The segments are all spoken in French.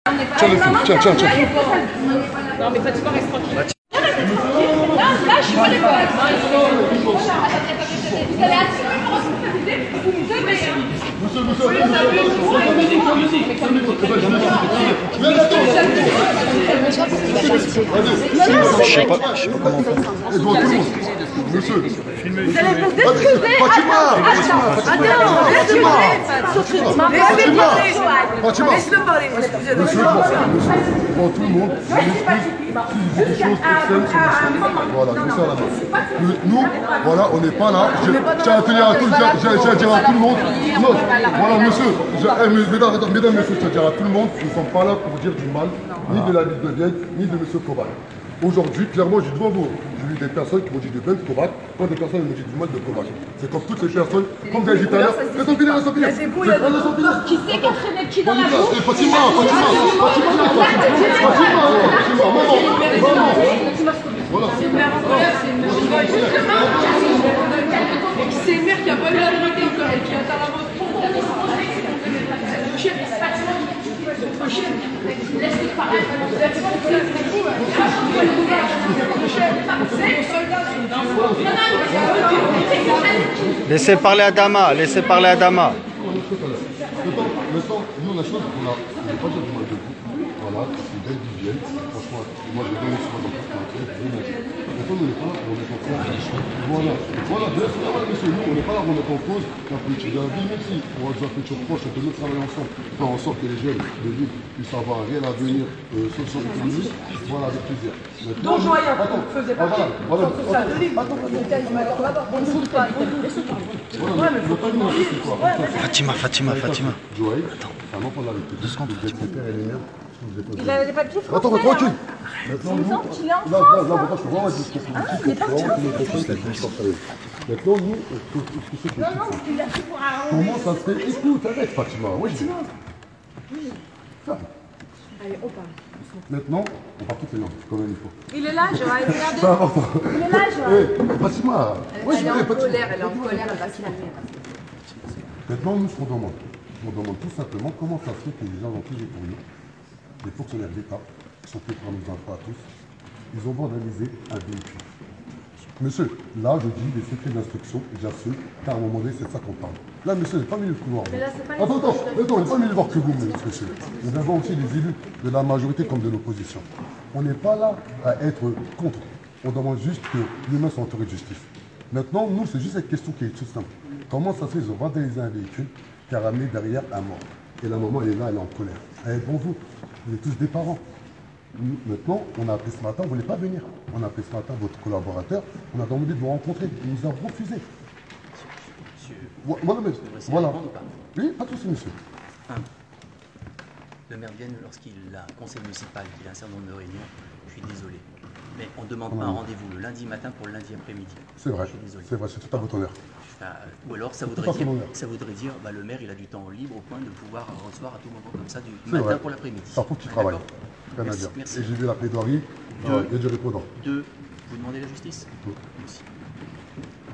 Tiens le fil, tiens. Non mais Fatima reste tranquille. Là, je suis pas d'accord. Vous allez assumer vos responsabilités, vous me devez. Je sais pas comment faire. Monsieur, Vous allez vous excuser. Fatima, Laisse-le parler, excusez-moi. monsieur, devant tout le monde, je m'excuse si je dis des choses obscènes sur monsieur. Voilà, je vous serre la main. Nous, voilà, on n'est pas là. J'ai à tenir à tout, j'ai à dire à tout le monde. Non, voilà, monsieur, mesdames, messieurs, je dire à tout le monde, nous ne sommes pas là pour dire du mal, ni de la ville de Vienne, ni de monsieur Kovac. Aujourd'hui, clairement, j'ai devant vous, j'ai eu des personnes qui m'ont dit du bien de Kovac, moi des personnes qui m'ont dit du mal de Kovac. C'est comme toutes les personnes, comme j'ai dit tout à l'heure. Laisse-moi finir. Qui c'est qui a traîné qui dans la boue? Fatima, voilà. C'est une mère en colère, c'est une mère en colère. Et c'est une mère qui a pas eu la vérité encore et qui atteint la vôtre. Laissez parler à Dama, laissez parler à Dama. Maintenant, nous, la chose, on n'a pas dit du mal de vous. Voilà, c'est belle d'hygiène. Franchement, moi, je vais donner sur le temps. Maintenant, on n'est pas là pour mettre en cause. Voilà, bien sûr, monsieur, nous, on n'est pas là pour mettre en cause la politique de la ville, même si on a déjà fait chose proche, on peut nous travailler ensemble, faire en sorte que les jeunes de l'île puissent avoir un réel avenir socio-économique. Voilà, avec plaisir. Dont Joya faisait partie. Fatima. Joël, c'est un enfant de la République. 2 secondes, Fatima. Père et les mères. Il a des papiers français. Attends, tranquille. Maintenant, nous, il est en Là, France. pourquoi je peux voir la discussion Maintenant, nous, ce que Non, il a fait pour un... comment ça se fait? Écoute, arrête, Fatima. Oui. Allez, on parle. Maintenant, on part toutes les langues, comme il faut. Il est là, Joël, regardez. C'est important. Il est là, Joël. Fatima. Elle est en colère, elle va se calmer. Maintenant, nous, ce qu'on demande, tout simplement comment ça se fait que les gens ont toujours pour nous, les fonctionnaires d'État, qui sont faits par nos enfants à tous, ils ont vandalisé un véhicule. Monsieur, là, je dis les secrets d'instruction, j'assume, car à un moment donné, c'est de ça qu'on parle. Là, monsieur, il n'est pas mieux le couloir. Mais là, c'est pas Attends, il n'est pas mieux le voir que vous, monsieur. Nous avons aussi les élus de la majorité comme de l'opposition. On n'est pas là à être contre. On demande juste que l'humain soit entouré de justice. Maintenant, nous, c'est juste cette question qui est toute simple. Comment ça se fait qu'ils ont vandalisé un véhicule qui a ramené derrière un mort? Et la maman, elle est là, elle est en colère. Elle est bon, vous êtes tous des parents. Nous, maintenant, on a appelé ce matin, vous ne voulez pas venir. On a appelé ce matin votre collaborateur, on a demandé de vous rencontrer. Il nous a refusé. Voilà. Oui, pas de souci, monsieur. Le maire de Vienne, lorsqu'il a un conseil municipal, qu'il a un certain nombre de réunions, je suis désolé. Mais on ne demande pas un rendez-vous le lundi matin pour le lundi après-midi. C'est vrai, c'est tout à votre honneur. Ou alors ça voudrait dire le maire il a du temps libre au point de pouvoir recevoir à tout moment comme ça du matin pour l'après-midi. Ça prouve qu'il travaille. Rien à dire. Merci. Et j'ai vu la plaidoirie, il y a du répondant. Vous demandez la justice? Oui. Merci.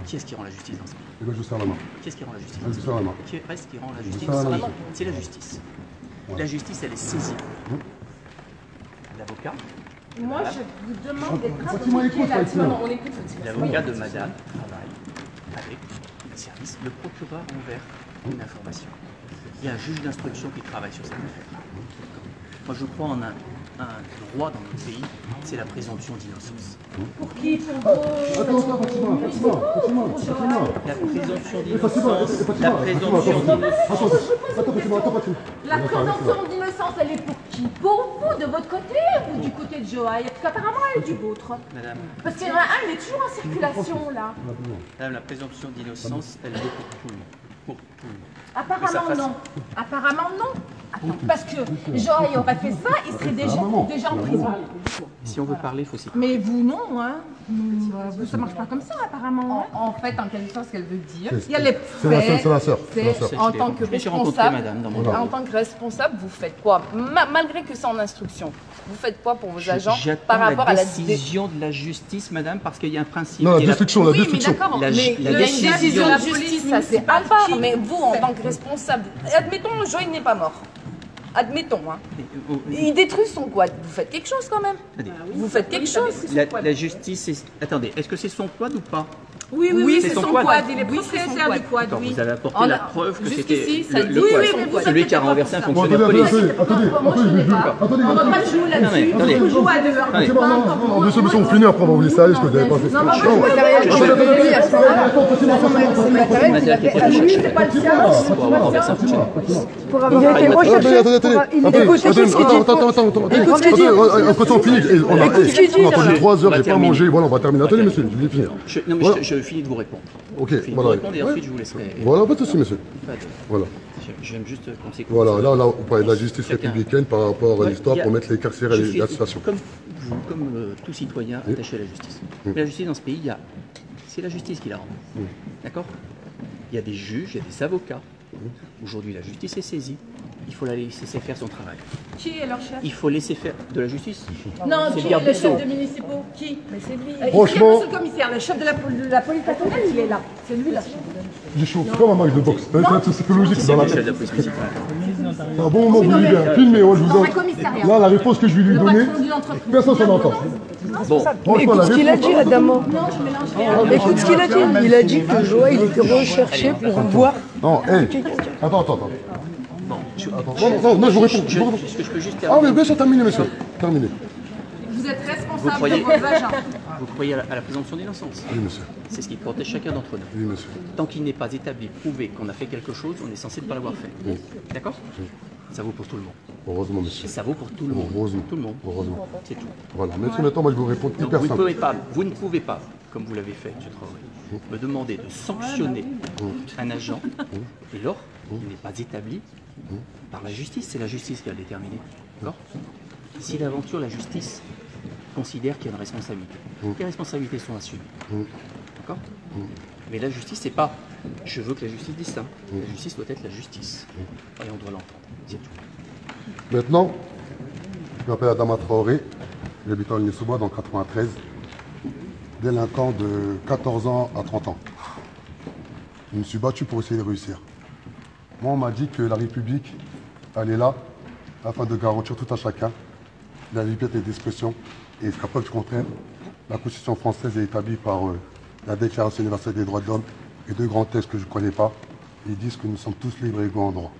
Qui est-ce qui rend la justice dans ce pays? Eh bien, je serre la main. Qui est-ce qui rend la justice? Je serre la main. Qui est-ce qui rend la justice? C'est la justice. La justice, elle est saisie. L'avocat. Moi, je vous demande d'être Fatima, écoute, On écoute. L'avocat de madame travaille avec le service. Le procureur envers une information. Il y a un juge d'instruction qui travaille sur cette affaire. Moi, je crois en un droit dans notre pays, c'est la présomption d'innocence. Pour qui? Pour vous? Attends, Fatima. La présomption d'innocence. La présomption La présomption d'innocence, elle est pour qui? Pour vous, de votre côté ou du côté de Joël? Parce qu'apparemment, elle est du vôtre. Madame. Parce qu'il y en a un, il est toujours en circulation, là. Madame, la présomption d'innocence, elle est pour tout le monde. Pour tout le monde. Apparemment, non. Apparemment, non. Attends, parce que Joël aurait fait ça, il serait déjà en prison. Si on veut parler, il faut s'y. Mais vous, non, hein. Ça marche pas comme ça, apparemment. En fait, en quelque sorte, ce qu'elle veut dire, Il y a les faits. C'est la sœur. en tant que J'ai rencontré responsable, madame dans mon en tant que responsable, vous faites quoi? Malgré que c'est en instruction, vous faites quoi pour vos agents par J'attends rapport à la la décision de la justice, madame, parce qu'il y a un principe. Non, la qui est destruction, la Oui, mais destruction. d'accord, La- mais la la décision décision de de justice, ça c'est à part. Mais vous, en tant que responsable, admettons, Joël n'est pas mort. admettons. Hein. Ils détruisent son quad. Vous faites quelque chose quand même. Vous faites quelque chose. La justice, attendez, est-ce que c'est son quad ou pas? Oui, c'est son quad. Il est propriétaire du quad, oui. Vous avez apporté la preuve que c'était le oui, quad. oui, mais vous Celui qui a renversé un fonctionnaire Attendez, police. Moi, je ne sais pas. On ne va pas jouer là-dessus. Attendez. On joue à deux. C'est bon, non, monsieur, on finit après, on va vous laisser aller, ce que vous avez pas fait. Non, moi, je matériel que lui à ce moment-là. C'est matériel qu'il a fait à lui, c'est pas le sien. Pour avoir renversé un fonctionnaire. Pour avoir été recherché. Attendez, on finit. On a attendu 3 heures, j'ai pas mangé. Voilà, on va terminer. Attendez, monsieur, je vais finir. Non, mais je finis de vous répondre. Ok, Je finis de vous voilà. répondre et ensuite je vous laisserai. Voilà, pas de souci, monsieur. Pas de- Voilà. J'aime juste qu'on s'écoute. Voilà, là, on parlait de la justice républicaine par rapport à l'histoire pour mettre les carcères et Je suis la situation. Comme vous, comme tout citoyen attaché à la justice. Mais la justice dans ce pays, c'est la justice qui la rend. D'accord? Il y a des juges, il y a des avocats. Aujourd'hui, la justice est saisie. Il faut la laisser faire son travail. Qui est leur chef? Il faut laisser faire de la justice. Non, C'est qui le garde est le des chef Sceaux. de municipaux? Qui? Mais c'est lui. Franchement- C'est le commissaire, le chef de la police personnelle, il est là. C'est lui là. J'ai chaud, c'est comme un match de boxe. C'est psychologique C'est dans la le chef tête. de la police municipale. C'est un bon moment, vous lui bien. Filmez, moi je vous Dans un en. commissariat. Là, la réponse que je vais lui Le donner, patron d'une entreprise. personne s'en entend. Bon, Franchement, Écoute ce qu'il a dit, Adamo. Non, je mélange rien. Écoute ce qu'il a dit. Il a dit que Joël il était recherché pour voir. Non, hé. Attends. Non, je vous réponds. est-ce que je peux juste Ah terminer? oui, bien sûr, terminez, monsieur. Terminez. Vous êtes Vous responsable croyez- de vos agents. Vous croyez à la présomption d'innocence? Oui, monsieur. C'est ce qui protège chacun d'entre nous. Oui, monsieur. Tant qu'il n'est pas établi, prouvé qu'on a fait quelque chose, on est censé ne pas l'avoir fait. D'accord? Ça vaut pour tout le monde. Heureusement, monsieur. Ça vaut pour tout le monde. Heureusement. Tout le monde. Heureusement. C'est tout. Voilà, maintenant, moi je vais vous répondre Donc hyper vous ne simple. pouvez pas, comme vous l'avez fait, M. Traoré, me demander de sanctionner un agent et lors il n'est pas établi par la justice. C'est la justice qui va le déterminer. D'accord? Si d'aventure la justice considère qu'il y a une responsabilité, les responsabilités sont assumées. D'accord? Mais la justice, c'est pas je veux que la justice dise ça. La justice doit être la justice. Et on doit l'entendre. C'est tout. Maintenant, je m'appelle Adama Traoré, j'habite en Ligny-sous-Bois dans 93, délinquant de 14 ans à 30 ans. Je me suis battu pour essayer de réussir. Moi, on m'a dit que la République, elle est là afin de garantir tout à chacun la liberté d'expression et jusqu'à preuve du contraire, la Constitution française est établie par la Déclaration universelle des droits de l'homme et deux grands textes que je ne connais pas. Ils disent que nous sommes tous libres et égaux en droit.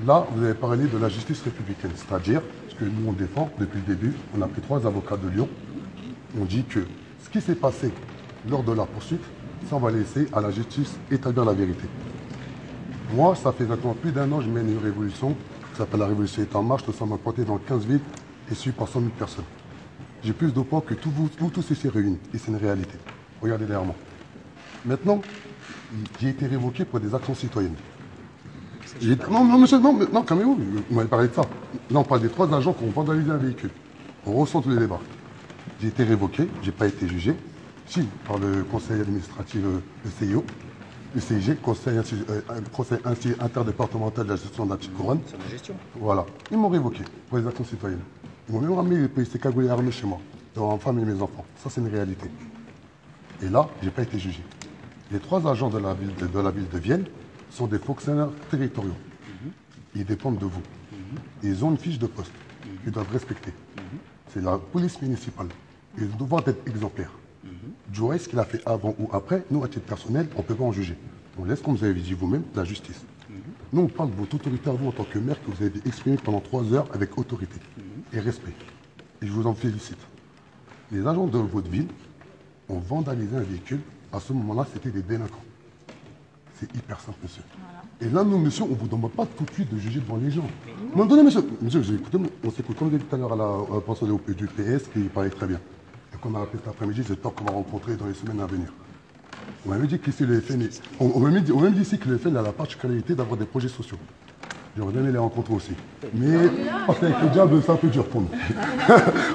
Là, vous avez parlé de la justice républicaine, c'est-à-dire ce que nous on défend depuis le début. On a pris 3 avocats de Lyon. On dit que ce qui s'est passé lors de la poursuite, ça on va laisser à la justice établir la vérité. Moi, ça fait exactement plus d'1 an que je mène une révolution qui s'appelle la Révolution est en marche. Nous sommes implantés dans 15 villes et suivis par 100 000 personnes. J'ai plus de poids que vous tous ici réunis et c'est une réalité. Regardez derrière moi. Maintenant, j'ai été révoqué pour des actions citoyennes. Non, monsieur, non, calmez-vous, vous m'avez parlé de ça. Là, on parle des 3 agents qui ont vandalisé un véhicule. On ressent tous les débats. J'ai été révoqué, je n'ai pas été jugé, si, par le conseil administratif, le CIO, le CIG, conseil interdépartemental de la gestion de la petite couronne. C'est la gestion. Voilà. Ils m'ont révoqué pour les actions citoyennes. Ils m'ont même ramené les policiers cagoulés armés chez moi, devant ma femme et mes enfants. Ça, c'est une réalité. Et là, je n'ai pas été jugé. Les 3 agents de la ville de Vienne sont des fonctionnaires territoriaux. Ils dépendent de vous. Ils ont une fiche de poste qu'ils doivent respecter. C'est la police municipale. Ils doivent être exemplaires. Joël, ce qu'il a fait avant ou après, nous, à titre personnel, on ne peut pas en juger. On laisse, comme vous avez dit vous-même, la justice. Nous, on parle de votre autorité à vous en tant que maire que vous avez exprimé pendant 3 heures avec autorité et respect. Et je vous en félicite. Les agents de votre ville ont vandalisé un véhicule. À ce moment-là, c'était des délinquants. C'est hyper simple, monsieur. Et là, nous, monsieur, on ne vous demande pas tout de suite de juger devant les gens. Non, attendez, monsieur, j'ai écouté, on s'écoute comme tout à l'heure à la pensée du PS qui parlait très bien. Et qu'on a appelé cet après-midi, j'espère qu'on va rencontrer dans les semaines à venir. On m'a même dit qu'ici, le FN, on m'a même dit ici que le FN a la particularité d'avoir des projets sociaux. J'aurais bien aimé les rencontrer aussi. Mais parce qu'avec le diable, c'est un peu dur pour nous.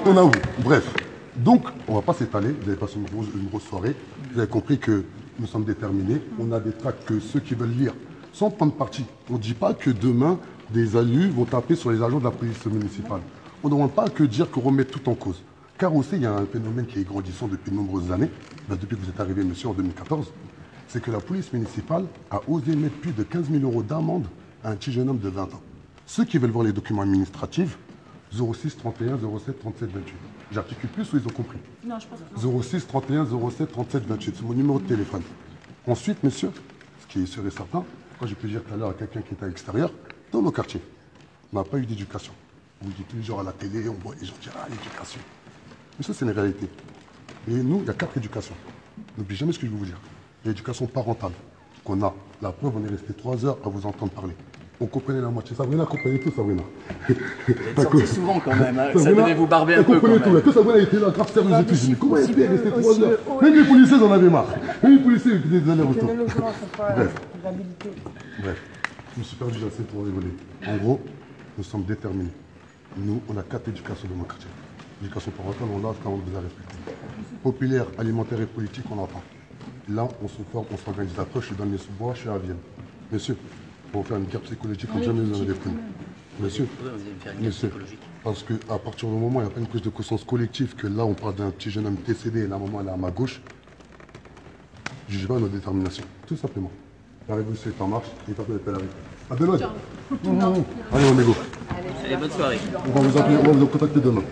On avoue. Bref. Donc, on ne va pas s'étaler. Vous avez passé une grosse soirée. Vous avez compris que nous sommes déterminés. On a des tracts que ceux qui veulent lire, sans prendre parti. On ne dit pas que demain, des alus vont taper sur les agents de la police municipale. On ne demande pas que dire qu'on remet tout en cause. Car aussi, il y a un phénomène qui est grandissant depuis de nombreuses années, depuis que vous êtes arrivé, monsieur, en 2014, c'est que la police municipale a osé mettre plus de 15 000 € d'amende à un petit jeune homme de 20 ans. Ceux qui veulent voir les documents administratifs, 06 31 07 37 28. J'articule plus ou ils ont compris? Non, je pense que 06 31 07 37 28. C'est mon numéro de téléphone. Ensuite, monsieur, ce qui est sûr et certain, quand j'ai pu dire tout à l'heure à quelqu'un qui est à l'extérieur, dans nos quartiers, on n'a pas eu d'éducation. On dit tous les jours à la télé, on voit les gens dire « Ah, l'éducation ». Mais ça, c'est une réalité. Et nous, il y a 4 éducations. N'oubliez jamais ce que je vais vous dire. L'éducation parentale qu'on a. La preuve, on est resté 3 heures à vous entendre parler. On comprenait la moitié. Sabrina comprenait tout, Sabrina. Vous êtes sorti souvent quand même, hein. Ça devait vous barber un peu quand comprenait tout. même. Que Sabrina était là, grave sérieuse et tout. Je dis, comment elle était restée 3 heures? Même les policiers en avaient marre. Même les policiers ils faisaient des allers-retours. Bref, je me suis perdu assez pour rigoler. En gros, nous sommes déterminés. Nous, on a 4 éducations dans mon quartier. L'éducation parentale, on l'a quand on vous a respecté. Populaire, alimentaire et politique, on entend. Là, on se forme, on s'organise. Après, je suis dans les sous-bois, je suis à Vienne. Monsieur, on va faire une guerre psychologique comme jamais vous en avez connu. Monsieur, monsieur, parce qu'à partir du moment où il n'y a pas une prise de conscience collective, que là, on parle d'un petit jeune homme décédé et la maman, elle est à ma gauche, je ne juge pas notre détermination. Tout simplement. La révolution est en marche et personne n'est à l'arrêt. Abdeloy. Allez, on est go. Allez, bonne soirée. On va vous contacter demain.